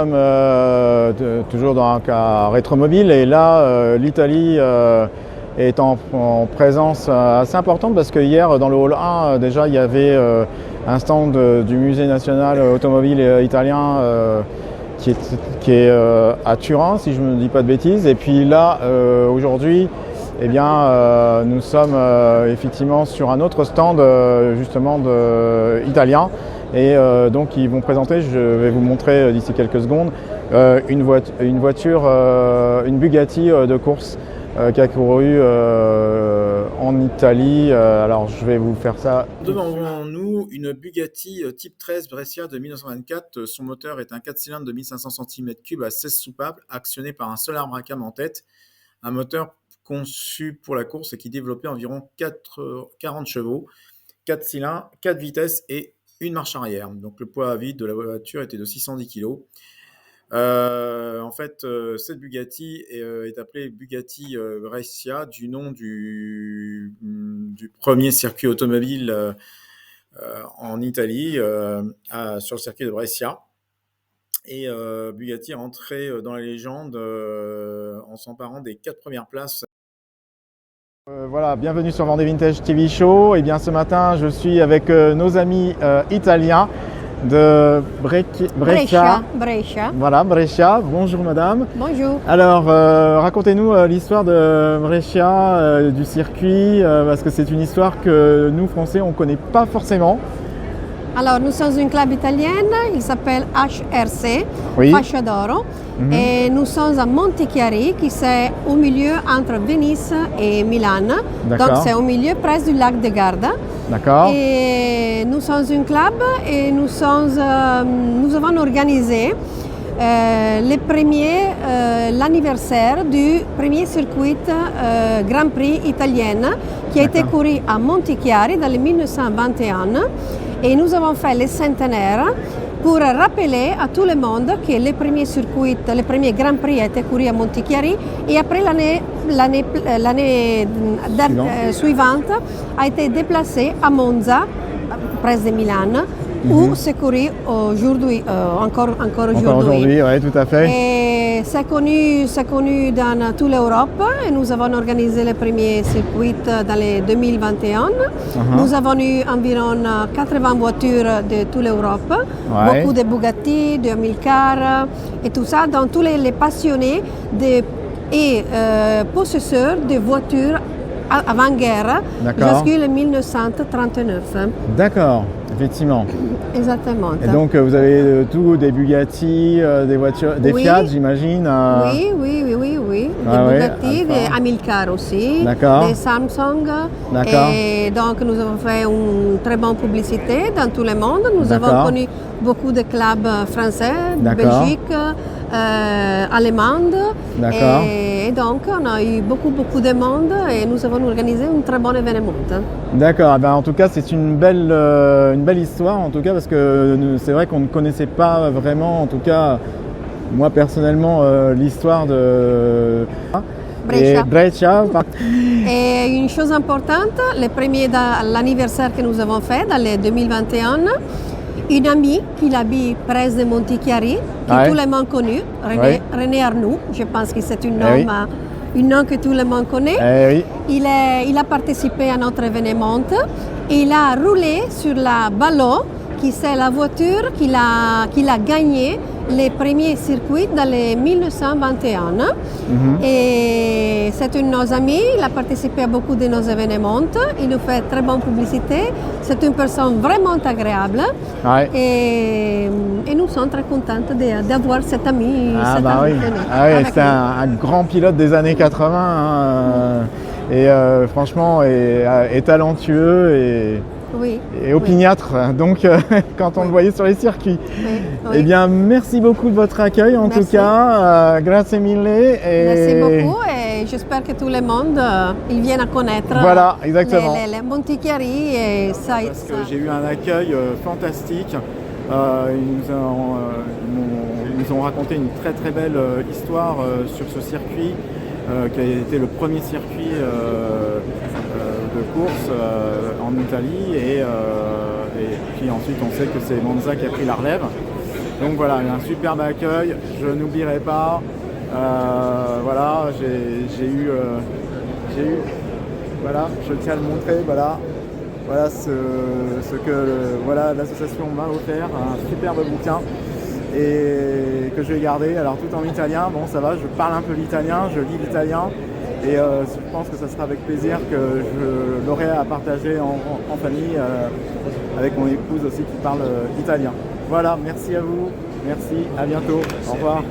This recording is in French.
sommes toujours dans un cas rétromobile et là, l'Italie est en présence assez importante parce que hier, dans le hall 1, déjà, il y avait un stand du Musée national automobile italien qui est à Turin, si je ne me dis pas de bêtises. Et puis là, aujourd'hui, eh bien, nous sommes effectivement sur un autre stand justement italien. Et donc ils vont présenter, je vais vous montrer d'ici quelques secondes, une voiture, une Bugatti de course qui a couru en Italie. Alors je vais vous faire ça. Devant nous, une Bugatti Type 13 Brescia de 1924. Son moteur est un 4 cylindres de 1500 cm3 à 16 soupapes, actionné par un seul arbre à cam en tête. Un moteur conçu pour la course et qui développait environ 40 chevaux, 4 cylindres, 4 vitesses et une marche arrière. Donc le poids à vide de la voiture était de 610 kg. En fait, cette Bugatti est appelée Bugatti Brescia du nom du premier circuit automobile en Italie, sur le circuit de Brescia. Et Bugatti est entré dans la légende en s'emparant des 4 premières places. Voilà, bienvenue sur Vendée Vintage TV Show. Et bien ce matin, je suis avec nos amis italiens de Brescia. Voilà, Brescia. Bonjour madame. Bonjour. Alors, racontez-nous l'histoire de Brescia, du circuit, parce que c'est une histoire que nous, Français, on ne connaît pas forcément. Alors, nous sommes un club italien, il s'appelle HRC, Oui. Fascia d'Oro, et nous sommes à Montichiari, qui est au milieu entre Venise et Milan. D'accord. Donc, c'est au milieu presque du lac de Garda. D'accord. Et nous sommes un club et nous avons organisé l'anniversaire du premier circuit Grand Prix italien qui a été couru à Montichiari dans le 1921. Et nous avons fait le centenaire pour rappeler à tout le monde que le premier circuit, le premier Grand Prix a été couru à Montichiari et après l'année suivante a été déplacé à Monza, près de Milan, où c'est couru aujourd'hui, encore aujourd'hui. Oui, tout à fait. Et c'est connu dans toute l'Europe et nous avons organisé le premier circuit dans le 2021. Nous avons eu environ 80 voitures de toute l'Europe, beaucoup de Bugatti, de Amilcar et tout ça, dans tous les passionnés et possesseurs de voitures avant-guerre jusqu'en 1939. D'accord, effectivement. Exactement. Et donc vous avez tout, des Bugatti, des voitures, des Fiat, j'imagine. Oui. Des Bugatti, des Amilcar aussi, des Samsung. Et donc nous avons fait une très bonne publicité dans tout le monde. Nous avons connu beaucoup de clubs français, Belgique, allemande. Et donc on a eu beaucoup de monde et nous avons organisé un très bon événement. D'accord, en tout cas c'est une belle histoire en tout cas parce que c'est vrai qu'on ne connaissait pas vraiment, en tout cas moi personnellement, l'histoire de Brescia. Et une chose importante, l'anniversaire que nous avons fait dans le 2021, une amie qui habite près de Montichiari, que tout le monde connaît, René Arnoux, je pense que c'est un nom que tout le monde connaît. Il a participé à notre événement et il a roulé sur la Ballot, qui c'est la voiture qu'il a gagné les premiers circuits dans les 1921. Et c'est un de nos amis, il a participé à beaucoup de nos événements, il nous fait très bonne publicité, c'est une personne vraiment agréable et nous sommes très contents d'avoir cet ami. C'est un grand pilote des années 80 et franchement est talentueux et opiniâtre, donc quand on le voyait sur les circuits. Eh bien, merci beaucoup de votre accueil en tout cas. Grazie mille. Merci beaucoup et j'espère que tout le monde il vient à connaître les Montichiari. Parce que j'ai eu un accueil fantastique. Ils nous ont raconté une très très belle histoire sur ce circuit qui a été le premier circuit de course en Italie et puis ensuite on sait que c'est Monza qui a pris la relève Donc voilà, un superbe accueil, je n'oublierai pas. Voilà, j'ai eu, voilà, je tiens à le montrer, voilà ce que voilà, l'association m'a offert, un superbe bouquin et que je vais garder, alors tout en italien. Bon, ça va, je parle un peu l'italien, je lis l'italien et je pense que ça sera avec plaisir que je l'aurai à partager en famille avec mon épouse aussi qui parle italien. Voilà, merci à vous, merci, à bientôt, au revoir.